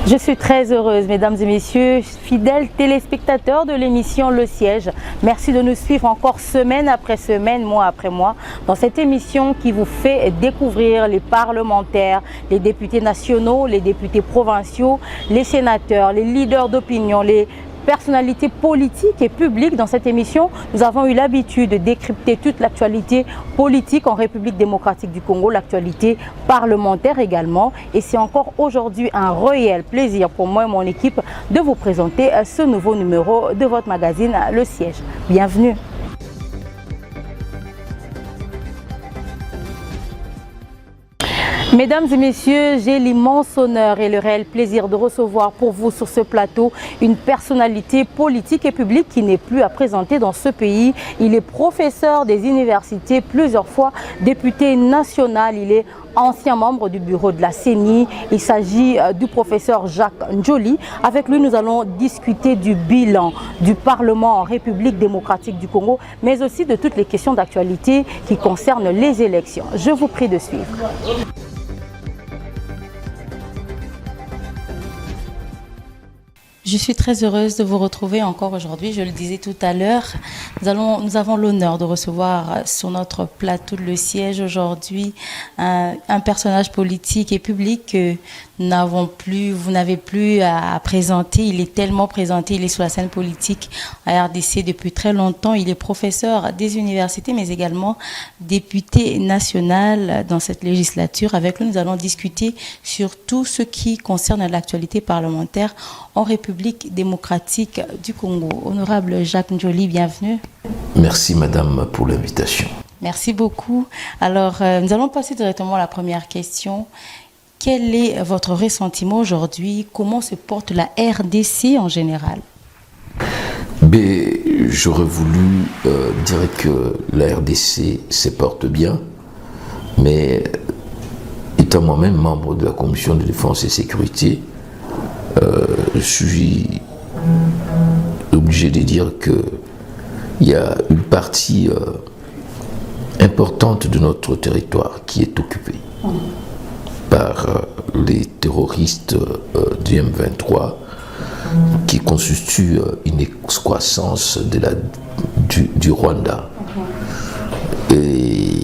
Je suis très heureuse, mesdames et messieurs, fidèles téléspectateurs de l'émission Le Siège. Merci de nous suivre encore semaine après semaine, mois après mois, dans cette émission qui vous fait découvrir les parlementaires, les députés nationaux, les députés provinciaux, les sénateurs, les leaders d'opinion, les personnalités politiques et publiques. Dans cette émission, nous avons eu l'habitude de décrypter toute l'actualité politique en République démocratique du Congo, l'actualité parlementaire également. Et c'est encore aujourd'hui un réel plaisir pour moi et mon équipe de vous présenter ce nouveau numéro de votre magazine Le Siège. Bienvenue. Mesdames et messieurs, j'ai l'immense honneur et le réel plaisir de recevoir pour vous sur ce plateau une personnalité politique et publique qui n'est plus à présenter dans ce pays. Il est professeur des universités, plusieurs fois député national. Il est ancien membre du bureau de la CENI. Il s'agit du professeur Jacques Njoli. Avec lui, nous allons discuter du bilan du Parlement en République démocratique du Congo, mais aussi de toutes les questions d'actualité qui concernent les élections. Je vous prie de suivre. Je suis très heureuse de vous retrouver encore aujourd'hui. Je le disais tout à l'heure, nous avons l'honneur de recevoir sur notre plateau de Le Siège aujourd'hui un personnage politique et public que vous n'avez plus à présenter. Il est tellement présenté, il est sur la scène politique à RDC depuis très longtemps. Il est professeur des universités, mais également député national dans cette législature. Avec lui, nous allons discuter sur tout ce qui concerne l'actualité parlementaire en République démocratique du Congo. Honorable Jacques Njoli, bienvenue. Merci madame pour l'invitation. Merci beaucoup. Alors, nous allons passer directement à la première question. Quel est votre ressentiment aujourd'hui? Comment se porte la RDC en général? J'aurais voulu dire que la RDC se porte bien, mais étant moi-même membre de la Commission de défense et sécurité, je suis obligé de dire qu'il y a une partie importante de notre territoire qui est occupée par les terroristes du M23 qui constituent une excroissance du Rwanda. Et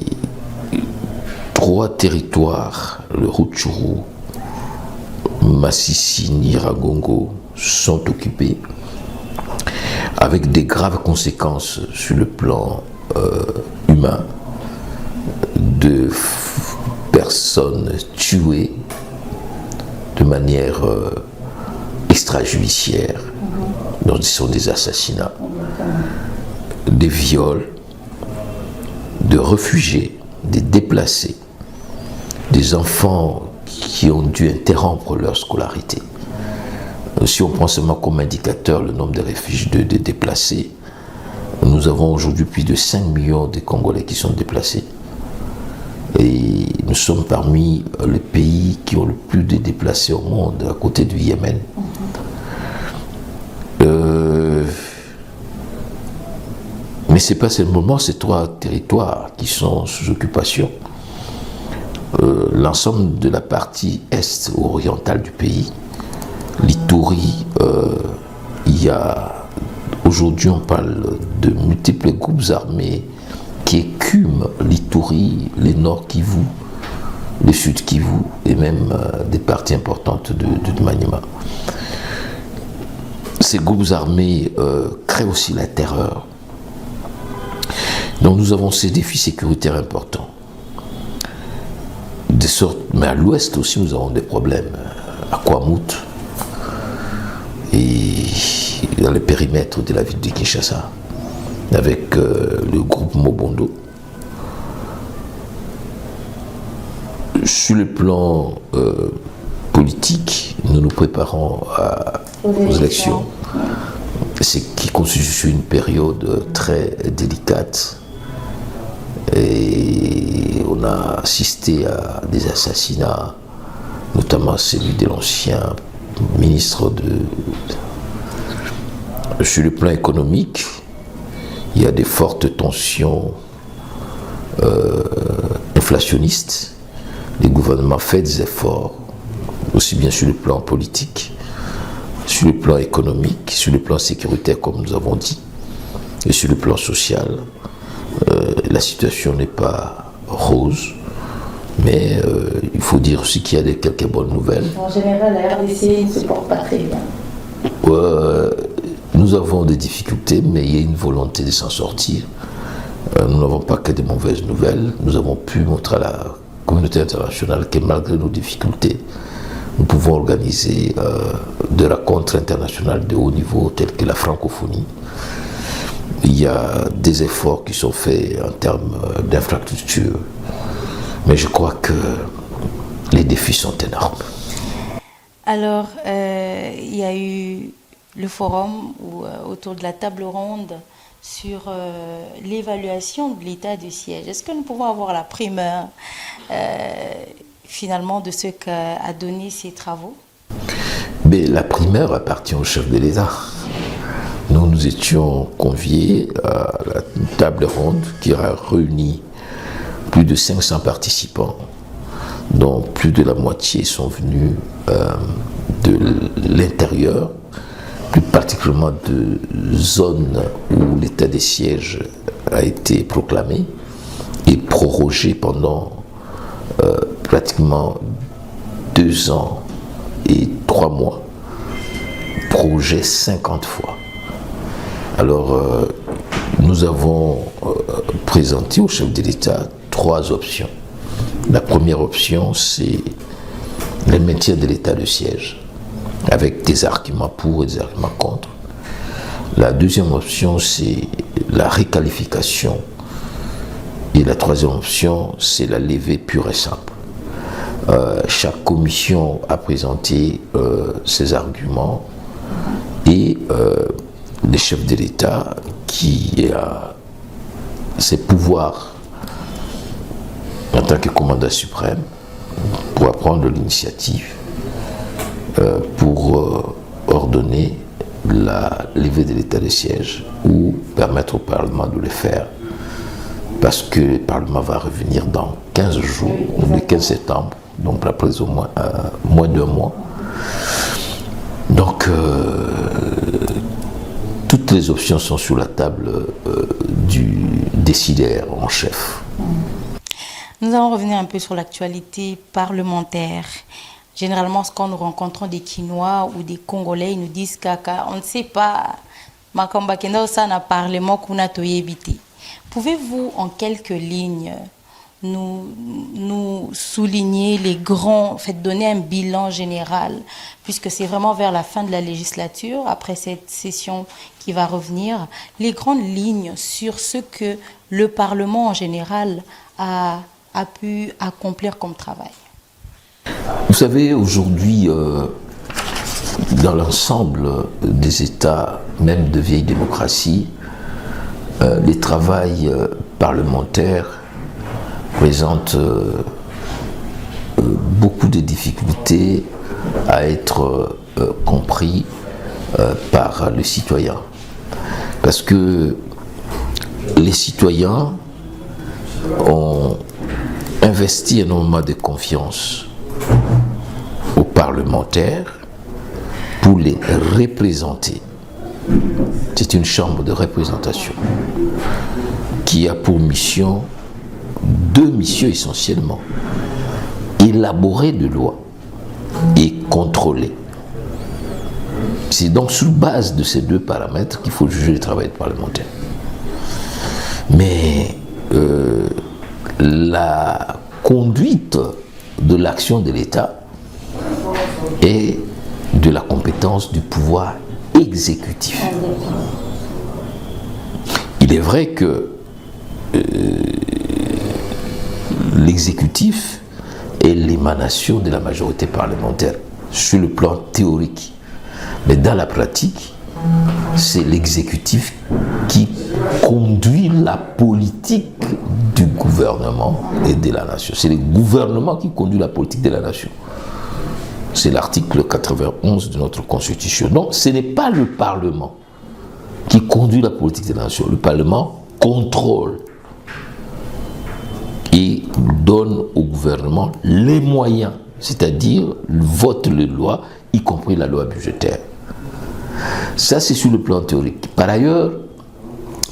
3 territoires, le Rutshuru, Masisi, Nyiragongo, sont occupés avec des graves conséquences sur le plan humain, de personnes tuées de manière extrajudiciaire, donc ce sont des assassinats, des viols, de réfugiés, des déplacés, des enfants qui ont dû interrompre leur scolarité. Si on prend seulement comme indicateur le nombre de réfugiés, de déplacés, nous avons aujourd'hui plus de 5 millions de Congolais qui sont déplacés. Et nous sommes parmi les pays qui ont le plus de déplacés au monde, à côté du Yémen. Mais ce n'est pas seulement ces 3 territoires qui sont sous occupation. L'ensemble de la partie est orientale du pays, l'Ituri, il y a aujourd'hui on parle de multiples groupes armés qui écument l'Ituri, les Nord Kivu, le Sud Kivu et même des parties importantes de Maniema. Ces groupes armés créent aussi la terreur. Donc nous avons ces défis sécuritaires importants. De sorte, mais à l'ouest aussi nous avons des problèmes, à Kwamut et dans le périmètre de la ville de Kinshasa, avec le groupe Mobondo. Sur le plan politique, nous nous préparons aux élections, ce qui constitue une période très délicate. Et on a assisté à des assassinats, notamment celui de l'ancien ministre Sur le plan économique, il y a des fortes tensions inflationnistes. Les gouvernements font des efforts aussi bien sur le plan politique, sur le plan économique, sur le plan sécuritaire, comme nous avons dit, et sur le plan social. La situation n'est pas rose, mais il faut dire aussi qu'il y a quelques bonnes nouvelles. En général, la RDC ne se porte pas très bien. Nous avons des difficultés, mais il y a une volonté de s'en sortir. Nous n'avons pas que de mauvaises nouvelles. Nous avons pu montrer à la communauté internationale que malgré nos difficultés, nous pouvons organiser des rencontres internationales de haut niveau telles que la francophonie. Il y a des efforts qui sont faits en termes d'infrastructure, mais je crois que les défis sont énormes. Alors, il y a eu le forum autour de la table ronde sur l'évaluation de l'état du siège. Est-ce que nous pouvons avoir la primeur finalement de ce qu'a donné ces travaux? Mais la primeur appartient au chef de l'État. Nous étions conviés à la table ronde qui a réuni plus de 500 participants, dont plus de la moitié sont venus de l'intérieur, plus particulièrement de zones où l'état des sièges a été proclamé et prorogé pendant pratiquement 2 ans et 3 mois, prorogé 50 fois. Alors, nous avons présenté au chef de l'État 3 options. La première option, c'est le maintien de l'état de siège, avec des arguments pour et des arguments contre. La deuxième option, c'est la réqualification. Et la troisième option, c'est la levée pure et simple. Chaque commission a présenté ses arguments et le chef de l'État, qui a ses pouvoirs en tant que commandant suprême, pourra prendre l'initiative pour ordonner la levée de l'état de siège ou permettre au Parlement de le faire, parce que le Parlement va revenir dans 15 jours, le 15 septembre, donc après au moins d'1 mois. Donc, toutes les options sont sur la table du décideur en chef. Nous allons revenir un peu sur l'actualité parlementaire. Généralement, quand nous rencontrons des Quinois ou des Congolais, ils nous disent qu'on ne sait pas, Makamba Kenda Osana Parlement kuna toyebite. Pouvez-vous, en quelques lignes, nous souligner les grands, donner un bilan général, puisque c'est vraiment vers la fin de la législature, après cette session qui va revenir, les grandes lignes sur ce que le Parlement en général a pu accomplir comme travail? Vous savez, aujourd'hui, dans l'ensemble des États, même de vieille démocratie, les travails parlementaires présentent beaucoup de difficultés à être compris par le citoyen. Parce que les citoyens ont investi énormément de confiance aux parlementaires pour les représenter. C'est une chambre de représentation qui a pour mission 2 missions essentiellement: élaborer des lois et contrôler. C'est donc sur base de ces 2 paramètres qu'il faut juger le travail des parlementaires. Mais la conduite de l'action de l'État est de la compétence du pouvoir exécutif. Il est vrai que l'exécutif est l'émanation de la majorité parlementaire sur le plan théorique. Mais dans la pratique, c'est l'exécutif qui conduit la politique du gouvernement et de la nation. C'est le gouvernement qui conduit la politique de la nation. C'est l'article 91 de notre Constitution. Donc, ce n'est pas le Parlement qui conduit la politique de la nation. Le Parlement contrôle et donne au gouvernement les moyens c'est-à-dire vote les lois, y compris la loi budgétaire. Ça, c'est sur le plan théorique. Par ailleurs,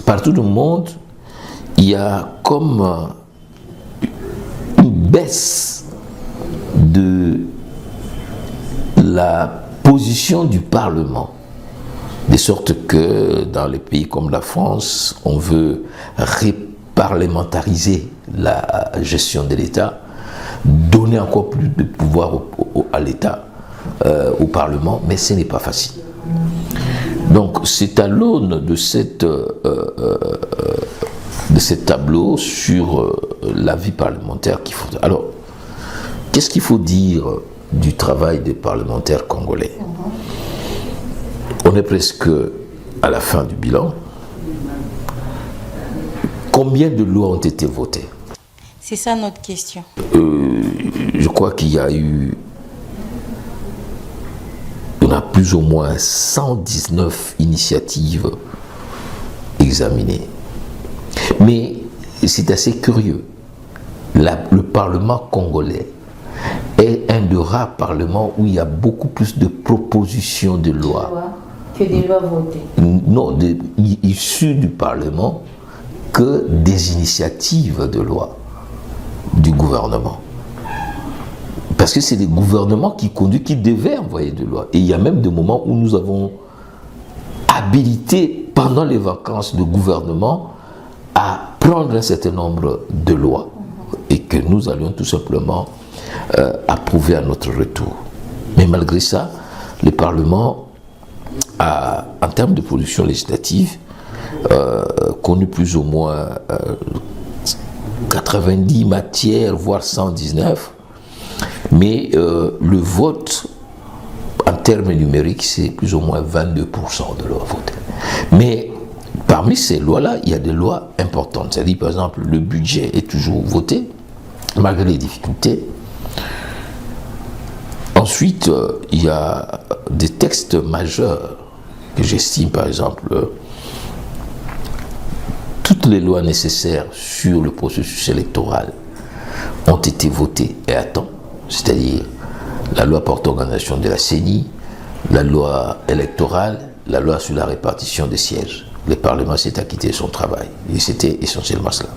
partout dans le monde, il y a comme une baisse de la position du Parlement. De sorte que dans les pays comme la France, on veut réparlementariser la gestion de l'État, donner encore plus de pouvoir à l'État, au Parlement, mais ce n'est pas facile. Donc c'est à l'aune de ce tableau sur la vie parlementaire qu'il faut... Alors, qu'est-ce qu'il faut dire du travail des parlementaires congolais? On est presque à la fin du bilan. Combien de lois ont été votées? C'est ça notre question. Je crois qu'il y a eu... On a plus ou moins 119 initiatives examinées. Mais c'est assez curieux. Le Parlement congolais est un des rares parlements où il y a beaucoup plus de propositions de lois que des lois votées. Non, issues du Parlement que des initiatives de loi du gouvernement. Parce que c'est les gouvernements qui conduisent, qui devaient envoyer des lois. Et il y a même des moments où nous avons habilité, pendant les vacances de gouvernement, à prendre un certain nombre de lois et que nous allions tout simplement approuver à notre retour. Mais malgré ça, le Parlement a, en termes de production législative, connu plus ou moins 90 matières, voire 119, mais le vote, en termes numériques, c'est plus ou moins 22% de lois votées. Mais parmi ces lois-là, il y a des lois importantes. C'est-à-dire, par exemple, le budget est toujours voté, malgré les difficultés. Ensuite, il y a des textes majeurs que j'estime, par exemple, toutes les lois nécessaires sur le processus électoral ont été votées et à temps, c'est-à-dire la loi portant organisation de la CENI, la loi électorale, la loi sur la répartition des sièges. Le Parlement s'est acquitté de son travail, et c'était essentiellement cela.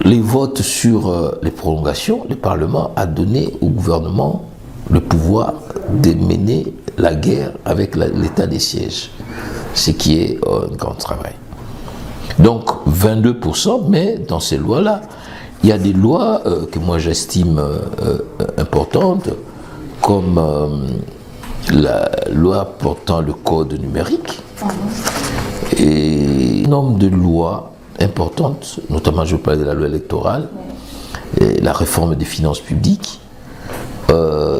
Les votes sur les prolongations, le Parlement a donné au gouvernement le pouvoir de mener la guerre avec l'état des sièges, ce qui est un grand travail. Donc 22%, mais dans ces lois-là, il y a des lois que moi j'estime importantes, comme la loi portant le code numérique, et un nombre de lois importantes, notamment je parle de la loi électorale, et la réforme des finances publiques.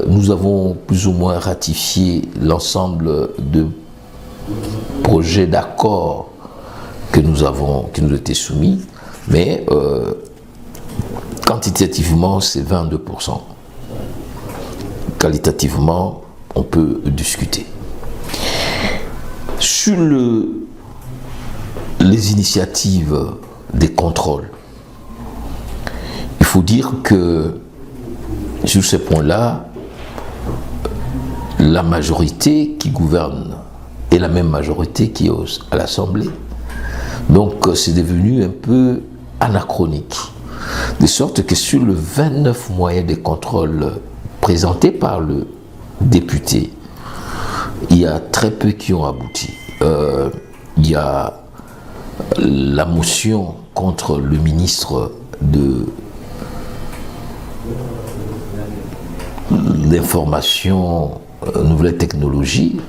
Nous avons plus ou moins ratifié l'ensemble de projets d'accord qui nous étaient soumis, mais quantitativement c'est 22%. Qualitativement, on peut discuter. Sur les initiatives des contrôles, il faut dire que sur ces points-là, la majorité qui gouverne est la même majorité qui est à l'Assemblée. Donc c'est devenu un peu anachronique. De sorte que sur le 29 moyens de contrôle présentés par le député, il y a très peu qui ont abouti. Il y a la motion contre le ministre de l'information, nouvelles technologies,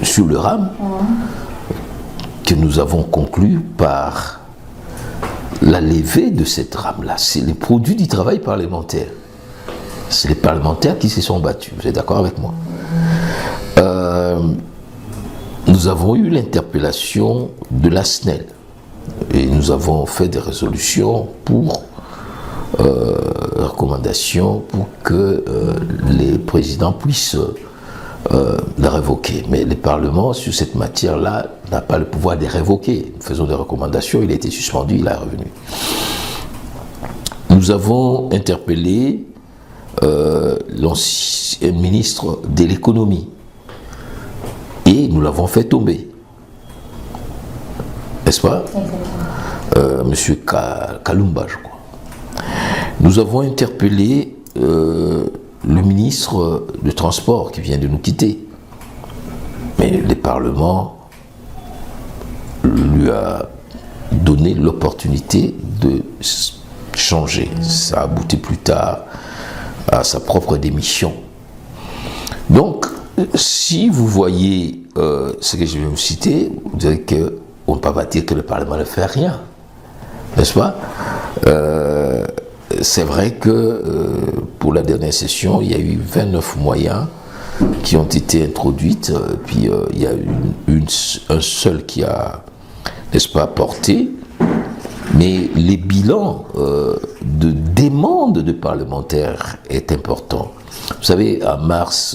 sur le RAM, que nous avons conclu par la levée de cette rame-là. C'est les produits du travail parlementaire. C'est les parlementaires qui se sont battus. Vous êtes d'accord avec moi? Nous avons eu l'interpellation de la SNEL et nous avons fait des résolutions pour recommandations pour que les présidents puissent la révoquer. Mais le Parlement, sur cette matière-là, n'a pas le pouvoir de révoquer. Nous faisons des recommandations, il a été suspendu, il est revenu. nous avons interpellé l'ancien ministre de l'économie et nous l'avons fait tomber. N'est-ce pas? Monsieur Kalumba, je crois. Nous avons interpellé le ministre du Transport qui vient de nous quitter. Mais le Parlement lui a donné l'opportunité de changer. Ça a abouti plus tard à sa propre démission. Donc, si vous voyez ce que je vais vous citer, vous direz qu'on ne peut pas dire que le Parlement ne fait rien. N'est-ce pas? C'est vrai que pour la dernière session, il y a eu 29 moyens qui ont été introduites, puis il y a un seul qui a, n'est-ce pas, porté. Mais les bilans de demande de parlementaires est important. Vous savez, à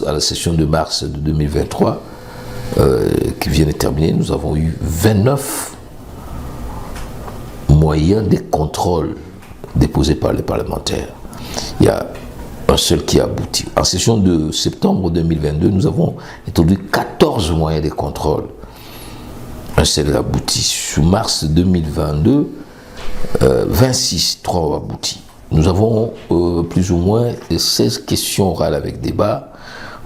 la session de mars de 2023, qui vient de terminer, nous avons eu 29 moyens de contrôle déposés par les parlementaires. Il y a un seul qui a abouti. En session de septembre 2022, nous avons introduit 14 moyens de contrôle. Un seul a abouti. Sous mars 2022, 26, 3 ont abouti. Nous avons plus ou moins 16 questions orales avec débat,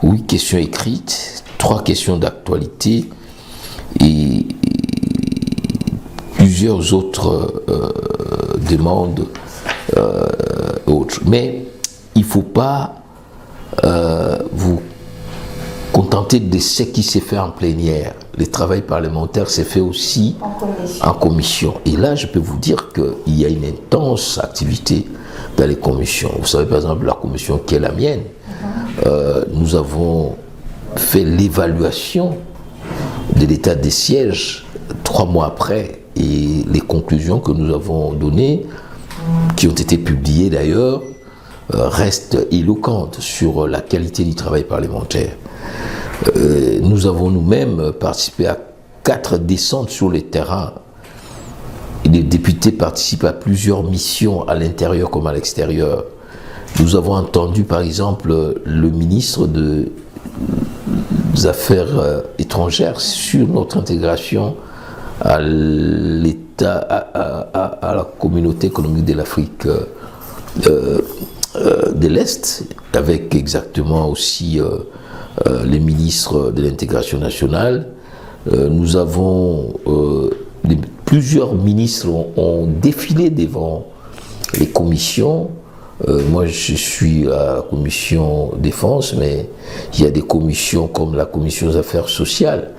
8 questions écrites, 3 questions d'actualité et plusieurs autres demandes autres. Mais il ne faut pas vous contenter de ce qui s'est fait en plénière. Le travail parlementaire s'est fait aussi en commission. Et là, je peux vous dire qu'il y a une intense activité dans les commissions. Vous savez, par exemple, la commission qui est la mienne, nous avons fait l'évaluation de l'état des sièges 3 mois après et les conclusions que nous avons données, qui ont été publiées d'ailleurs, restent éloquentes sur la qualité du travail parlementaire. Nous avons nous-mêmes participé à 4 descentes sur les terrains. Les députés participent à plusieurs missions à l'intérieur comme à l'extérieur. Nous avons entendu par exemple le ministre des Affaires étrangères sur notre intégration à l'État, à la communauté économique de l'Afrique de l'Est, avec exactement aussi les ministres de l'intégration nationale. Nous avons plusieurs ministres ont défilé devant les commissions. Moi, je suis à la commission défense, mais il y a des commissions comme la commission des affaires sociales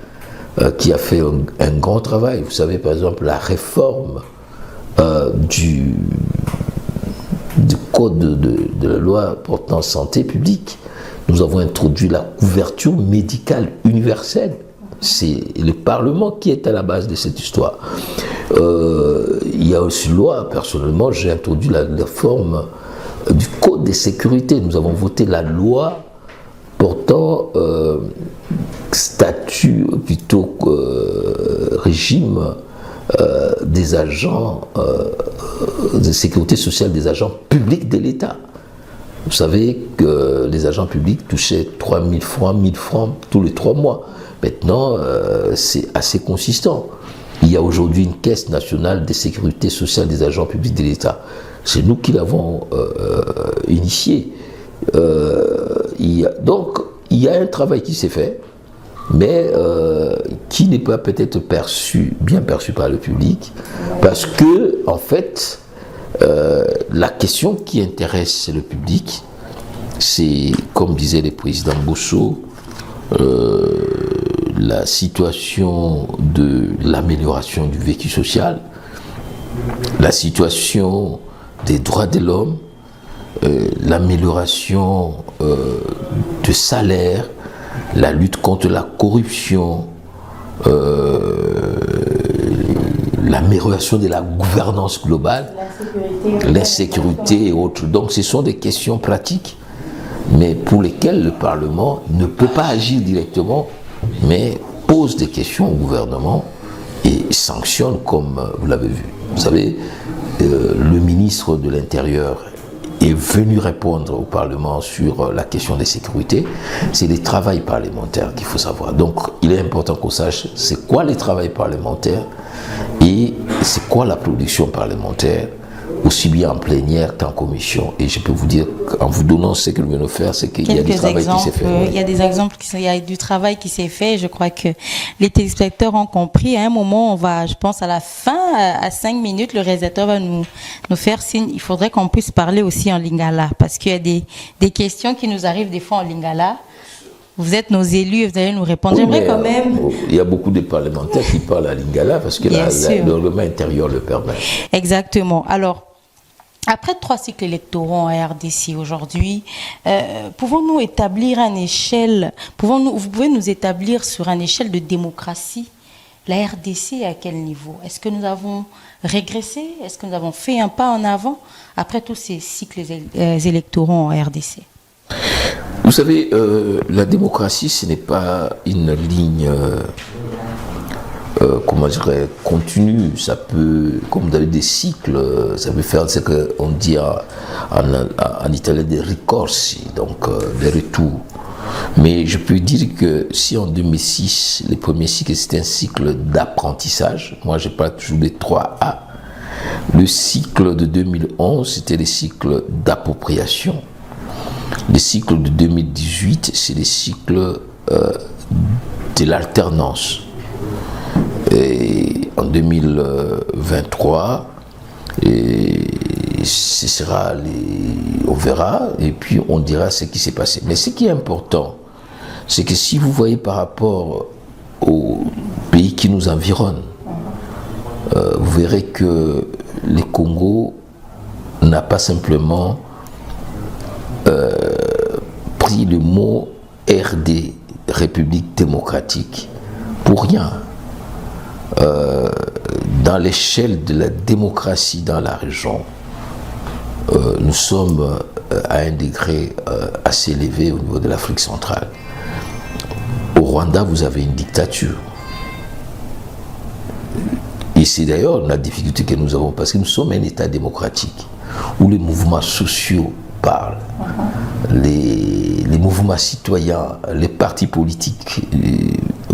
qui a fait un grand travail. Vous savez, par exemple, la réforme du code de la loi portant santé publique. Nous avons introduit la couverture médicale universelle. C'est le Parlement qui est à la base de cette histoire. Il y a aussi une loi, personnellement, j'ai introduit la réforme du code de sécurité. Nous avons voté la loi portant statut, plutôt régime des agents de sécurité sociale, des agents publics de l'État. Vous savez que les agents publics touchaient 3 000 francs, 1 000 francs tous les 3 mois. Maintenant, c'est assez consistant. Il y a aujourd'hui une caisse nationale de sécurité sociale des agents publics de l'État. C'est nous qui l'avons initié. Donc, il y a un travail qui s'est fait, mais qui n'est pas peut-être bien perçu par le public, parce que, en fait, la question qui intéresse le public, c'est, comme disait le président Bosso, la situation de l'amélioration du vécu social, la situation des droits de l'homme, l'amélioration de salaire, la lutte contre la corruption, l'amélioration de la gouvernance globale, l'insécurité et autres. Donc ce sont des questions pratiques, mais pour lesquelles le Parlement ne peut pas agir directement, mais pose des questions au gouvernement et sanctionne comme vous l'avez vu. Vous savez, le ministre de l'Intérieur est venu répondre au Parlement sur la question des sécurités. C'est les travails parlementaires qu'il faut savoir. Donc, il est important qu'on sache c'est quoi les travails parlementaires et c'est quoi la production parlementaire, aussi bien en plénière qu'en commission. Et je peux vous dire, en vous donnant ce que nous venons de faire, c'est qu'il y a du travail qui s'est fait. Il y a des exemples, il y a du travail qui s'est fait. Je crois que les téléspectateurs ont compris. À un moment, on va, je pense, à la fin, à 5 minutes, le réalisateur va nous faire signe. Il faudrait qu'on puisse parler aussi en lingala, parce qu'il y a des questions qui nous arrivent des fois en lingala. Vous êtes nos élus et vous allez nous répondre. Oui, j'aimerais quand même... Il y a beaucoup de parlementaires qui parlent à lingala parce que le règlement intérieur le permet. Exactement. Alors, après 3 cycles électoraux en RDC aujourd'hui, pouvons-nous établir une échelle, vous pouvez nous établir sur une échelle de démocratie la RDC à quel niveau? Est-ce que nous avons régressé? Est-ce que nous avons fait un pas en avant après tous ces cycles électoraux en RDC? Vous savez, la démocratie, ce n'est pas une ligne, comment dirais, continue. Ça peut, comme vous avez des cycles, ça peut faire ce qu'on dit en italien des ricorsi, donc des retours. Mais je peux dire que si en 2006, les premiers cycles, c'était un cycle d'apprentissage, moi je parle toujours des 3A, le cycle de 2011, c'était le cycle d'appropriation. Le cycle de 2018, c'est le cycle de l'alternance. Et en 2023, ce sera on verra et puis on dira ce qui s'est passé. Mais ce qui est important, c'est que si vous voyez par rapport aux pays qui nous environnent, vous verrez que le Congo n'a pas simplement pris le mot RD, République démocratique, pour rien. Dans l'échelle de la démocratie dans la région, nous sommes à un degré assez élevé au niveau de l'Afrique centrale. Au Rwanda, vous avez une dictature. Et c'est d'ailleurs la difficulté que nous avons, parce que nous sommes un État démocratique, où les mouvements sociaux parlent, les mouvements citoyens, les partis politiques,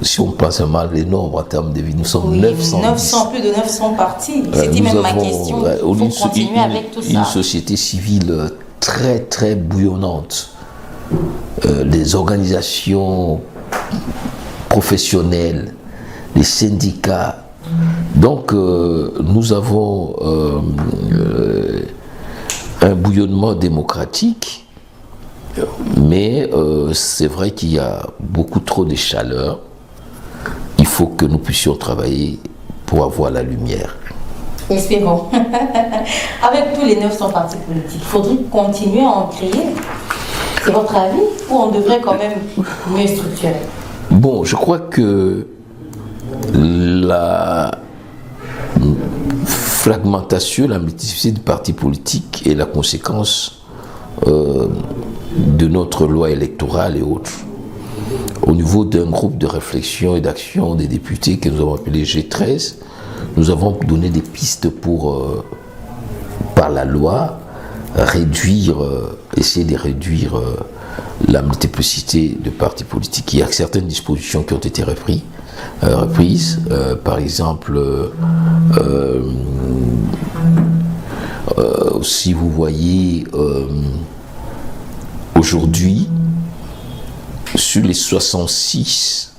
si on pense mal les nombres en termes de vie, nous sommes 900, plus de 900 partis. C'était même ma question. Il faut continuer avec tout ça. Une société civile très très bouillonnante, des organisations professionnelles, les syndicats. Donc nous avons un bouillonnement démocratique, mais c'est vrai qu'il y a beaucoup trop de chaleur. Il faut que nous puissions travailler pour avoir la lumière. Espérons. Avec tous les 900 partis politiques, il faudrait continuer à en créer. C'est votre avis ou on devrait quand même mieux structurer? Bon, je crois que la fragmentation, la multiplicité des partis politiques est la conséquence de notre loi électorale et autres. Au niveau d'un groupe de réflexion et d'action des députés que nous avons appelé G13, nous avons donné des pistes pour, par la loi, essayer de réduire la multiplicité de partis politiques. Il y a certaines dispositions qui ont été reprises. Par exemple, si vous voyez aujourd'hui, sur les 66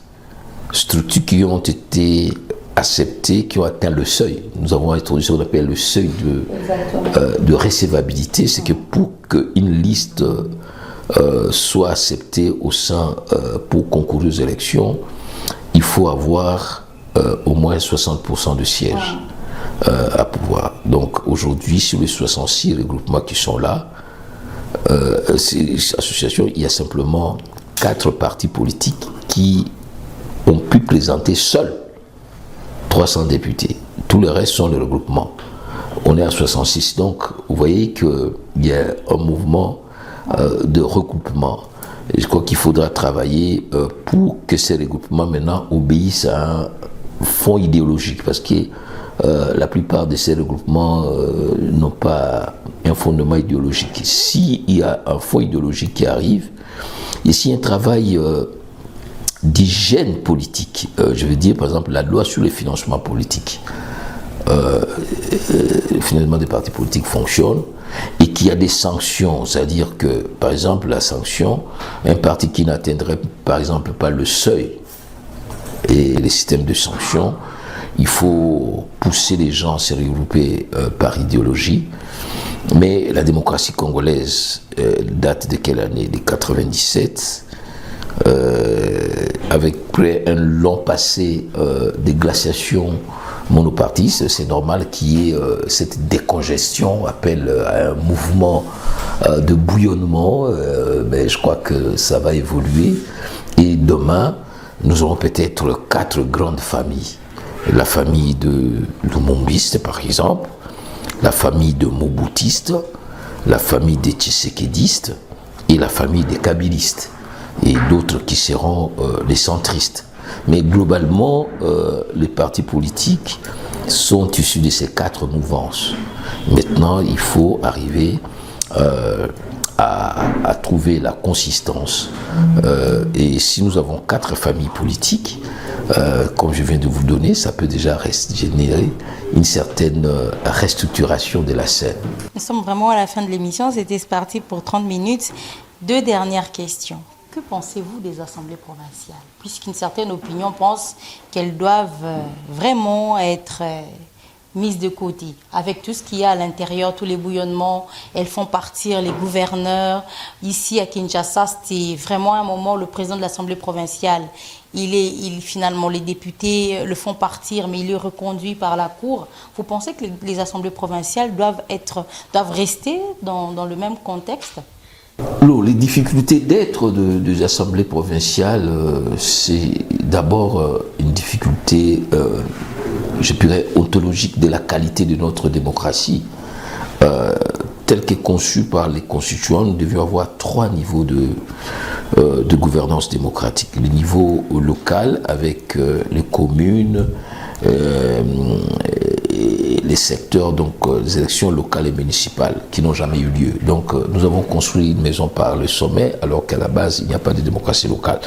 structures qui ont été acceptées, qui ont atteint le seuil, nous avons introduit ce qu'on appelle le seuil de recevabilité, c'est que pour qu'une liste soit acceptée au sein pour concourir aux élections, il faut avoir au moins 60% de sièges à pouvoir. Donc aujourd'hui, sur les 66 regroupements qui sont là, ces associations, il y a simplement 4 partis politiques qui ont pu présenter seuls 300 députés. Tout le reste sont les regroupements. On est à 66. Donc, vous voyez qu'il y a un mouvement de regroupement. Et je crois qu'il faudra travailler pour que ces regroupements maintenant obéissent à fond idéologique, parce que la plupart de ces regroupements n'ont pas un fondement idéologique. S'il y a un fond idéologique qui arrive, et s'il y a un travail d'hygiène politique, je veux dire par exemple la loi sur le financement politique, le financement des partis politiques fonctionne, et qu'il y a des sanctions, c'est-à-dire que par exemple la sanction, un parti qui n'atteindrait par exemple pas le seuil et les systèmes de sanctions, il faut pousser les gens à se regrouper par idéologie. Mais la démocratie congolaise date de quelle année? De 97, avec près un long passé de glaciation monopartiste. C'est normal qu'il y ait cette décongestion, on appelle à un mouvement de bouillonnement, mais je crois que ça va évoluer. Et demain, nous aurons peut-être 4 grandes familles. La famille de Lumumbiste, par exemple, la famille de Mobutistes, la famille des Tshisekedistes et la famille des Kabylistes, et d'autres qui seront les centristes. Mais globalement, les partis politiques sont issus de ces 4 mouvances. Maintenant, il faut arriver à trouver la consistance. Et si nous avons 4 familles politiques, comme je viens de vous donner, ça peut déjà générer une certaine restructuration de la scène. Nous sommes vraiment à la fin de l'émission, c'était parti pour 30 minutes. 2 dernières questions. Que pensez-vous des assemblées provinciales? Puisqu'une certaine opinion pense qu'elles doivent vraiment être mises de côté. Avec tout ce qu'il y a à l'intérieur, tous les bouillonnements, elles font partir les gouverneurs. Ici à Kinshasa, c'était vraiment un moment où le président de l'Assemblée provinciale, finalement, les députés le font partir, mais il est reconduit par la Cour. Vous pensez que les assemblées provinciales doivent rester dans le même contexte? Les difficultés d'être des assemblées provinciales, c'est d'abord une difficulté, je dirais, ontologique de la qualité de notre démocratie. Telle qu'est conçue par les constituants, nous devions avoir 3 niveaux de gouvernance démocratique. Le niveau local avec les communes, les secteurs, donc les élections locales et municipales qui n'ont jamais eu lieu. Donc nous avons construit une maison par le sommet alors qu'à la base il n'y a pas de démocratie locale.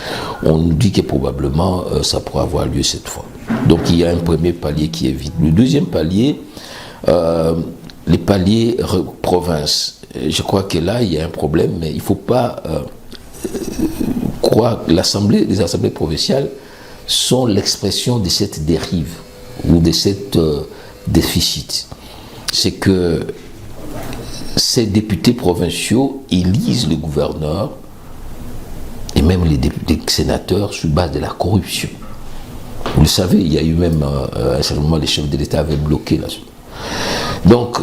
On nous dit que probablement ça pourra avoir lieu cette fois. Donc il y a un premier palier qui est vide. Le deuxième palier, les paliers province. Je crois que là il y a un problème, mais il ne faut pas croire que les assemblées provinciales sont l'expression de cette dérive ou de cette déficit. C'est que ces députés provinciaux élisent le gouverneur et même les sénateurs sur base de la corruption. Vous le savez, il y a eu même à un certain moment les chefs de l'État avaient bloqué là-dessus. Donc,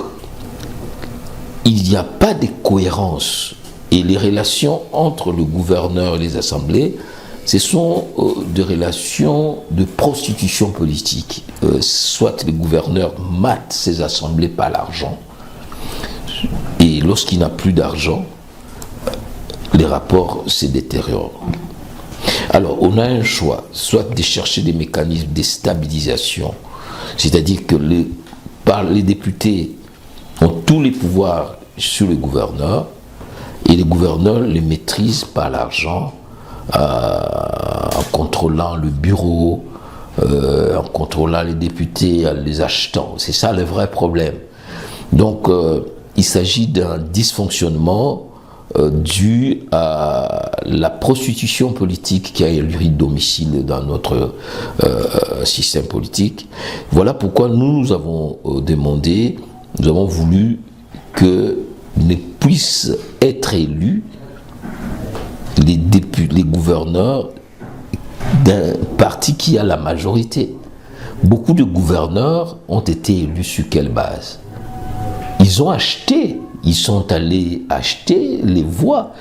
il n'y a pas de cohérence et les relations entre le gouverneur et les assemblées, ce sont des relations de prostitution politique. Soit le gouverneur mate ses assemblées par l'argent, et lorsqu'il n'a plus d'argent, les rapports se détériorent. Alors, on a un choix, soit de chercher des mécanismes de stabilisation, c'est-à-dire que les députés ont tous les pouvoirs sur le gouverneur, et le gouverneur les maîtrise par l'argent, en contrôlant le bureau, en contrôlant les députés, en les achetant. C'est ça le vrai problème. Donc, il s'agit d'un dysfonctionnement dû à la prostitution politique qui a élu domicile dans notre système politique. Voilà pourquoi nous avons demandé, nous avons voulu que ne puissent être élus les gouverneurs d'un parti qui a la majorité. Beaucoup de gouverneurs ont été élus sur quelle base? Ils ont acheté, ils sont allés acheter les voix.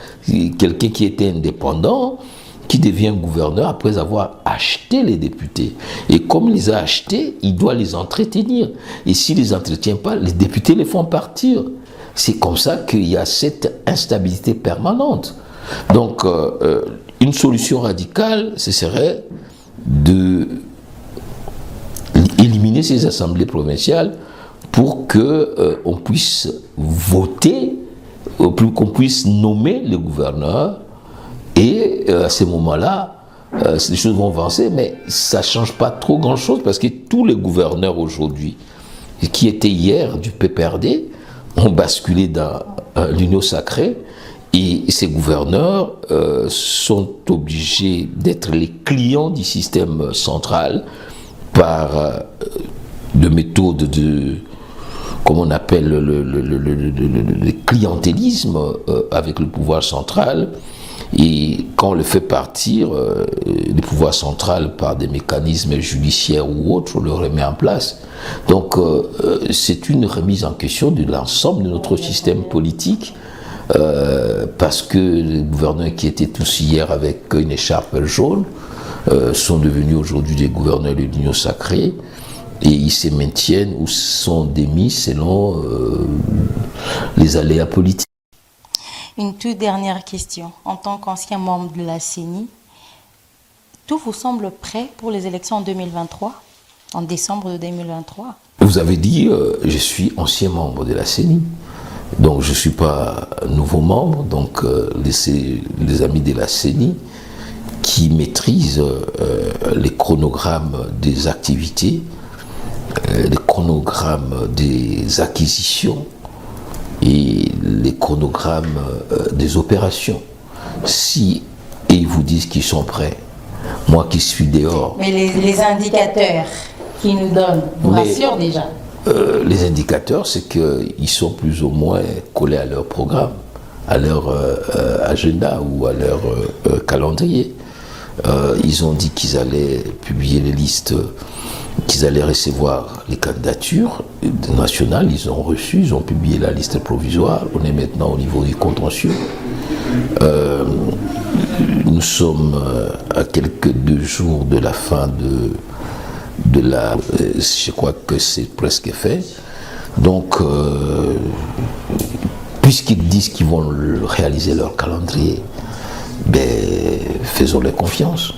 Quelqu'un qui était indépendant, qui devient gouverneur après avoir acheté les députés. Et comme il les a achetés, il doit les entretenir. Et s'il ne les entretient pas, les députés les font partir. C'est comme ça qu'il y a cette instabilité permanente. Donc, une solution radicale, ce serait de réunir ces assemblées provinciales pour qu'on puisse voter, pour qu'on puisse nommer le gouverneur. Et à ce moment-là, les choses vont avancer, mais ça ne change pas trop grand-chose parce que tous les gouverneurs aujourd'hui, qui étaient hier du PPRD, ont basculé dans l'Union sacrée. Et ces gouverneurs sont obligés d'être les clients du système central par de méthodes de, comme on appelle le clientélisme avec le pouvoir central. Et quand on le fait partir, le pouvoir central par des mécanismes judiciaires ou autres, on le remet en place. Donc c'est une remise en question de l'ensemble de notre système politique. Parce que les gouverneurs qui étaient tous hier avec une écharpe jaune sont devenus aujourd'hui des gouverneurs de l'Union sacrée et ils se maintiennent ou sont démis selon les aléas politiques. Une toute dernière question. En tant qu'ancien membre de la CENI, tout vous semble prêt pour les élections en 2023, en décembre de 2023? Vous avez dit, je suis ancien membre de la CENI. Donc je ne suis pas nouveau membre, donc les amis de la CENI qui maîtrisent les chronogrammes des activités, les chronogrammes des acquisitions et les chronogrammes des opérations. Si ils vous disent qu'ils sont prêts, moi qui suis dehors... Mais les indicateurs qu'ils nous donnent vous rassurent déjà? Les indicateurs, c'est qu'ils sont plus ou moins collés à leur programme, à leur agenda ou à leur calendrier. Ils ont dit qu'ils allaient publier les listes, qu'ils allaient recevoir les candidatures nationales. Ils ont reçu, ils ont publié la liste provisoire. On est maintenant au niveau du contentieux. Nous sommes à quelques 2 jours de la fin de la... je crois que c'est presque fait. Donc, puisqu'ils disent qu'ils vont réaliser leur calendrier, ben, faisons-les confiance.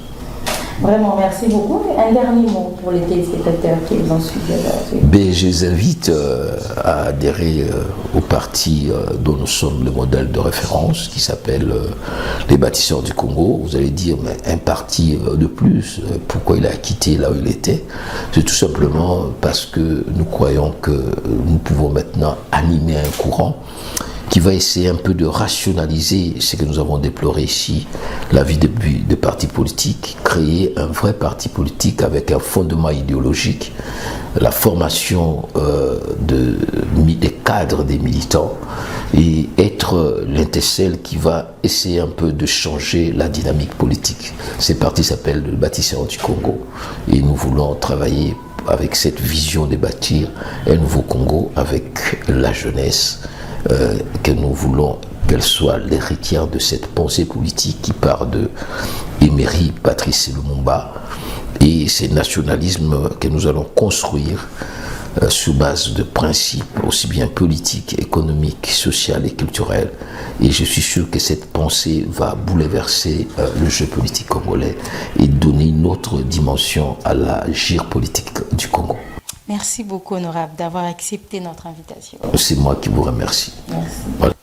Vraiment, merci beaucoup. Un dernier mot pour les téléspectateurs qui vous ont suivi. Ben, je les invite à adhérer au parti dont nous sommes le modèle de référence, qui s'appelle les Bâtisseurs du Congo. Vous allez dire, mais un parti de plus, pourquoi il a quitté là où il était? C'est tout simplement parce que nous croyons que nous pouvons maintenant animer un courant qui va essayer un peu de rationaliser ce que nous avons déploré ici, la vie des partis politiques, créer un vrai parti politique avec un fondement idéologique, la formation des cadres, des militants, et être l'intercelle qui va essayer un peu de changer la dynamique politique. Ce parti s'appelle le Bâtisseur du Congo, et nous voulons travailler avec cette vision de bâtir un nouveau Congo avec la jeunesse, que nous voulons qu'elle soit l'héritière de cette pensée politique qui part de Emery Patrice Lumumba, et ces nationalismes que nous allons construire sur base de principes aussi bien politiques, économiques, sociaux et culturels. Et je suis sûr que cette pensée va bouleverser le jeu politique congolais et donner une autre dimension à la géopolitique du Congo. Merci beaucoup, honorable, d'avoir accepté notre invitation. C'est moi qui vous remercie. Merci. Voilà.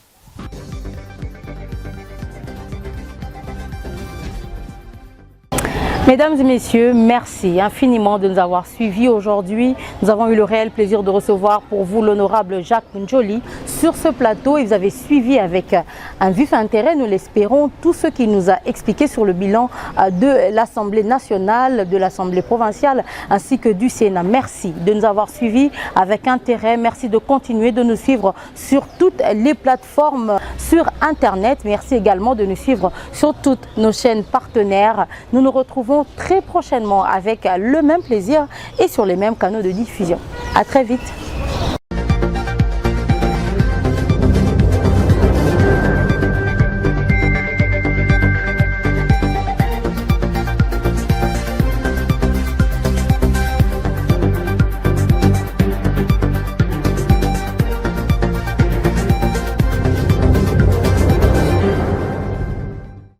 Mesdames et messieurs, merci infiniment de nous avoir suivis aujourd'hui. Nous avons eu le réel plaisir de recevoir pour vous l'honorable Jacques Njoli sur ce plateau. Et vous avez suivi avec un vif intérêt, nous l'espérons, tout ce qu'il nous a expliqué sur le bilan de l'Assemblée nationale, de l'Assemblée provinciale ainsi que du Sénat. Merci de nous avoir suivis avec intérêt. Merci de continuer de nous suivre sur toutes les plateformes sur Internet. Merci également de nous suivre sur toutes nos chaînes partenaires. Nous nous retrouvons très prochainement avec le même plaisir et sur les mêmes canaux de diffusion. À très vite.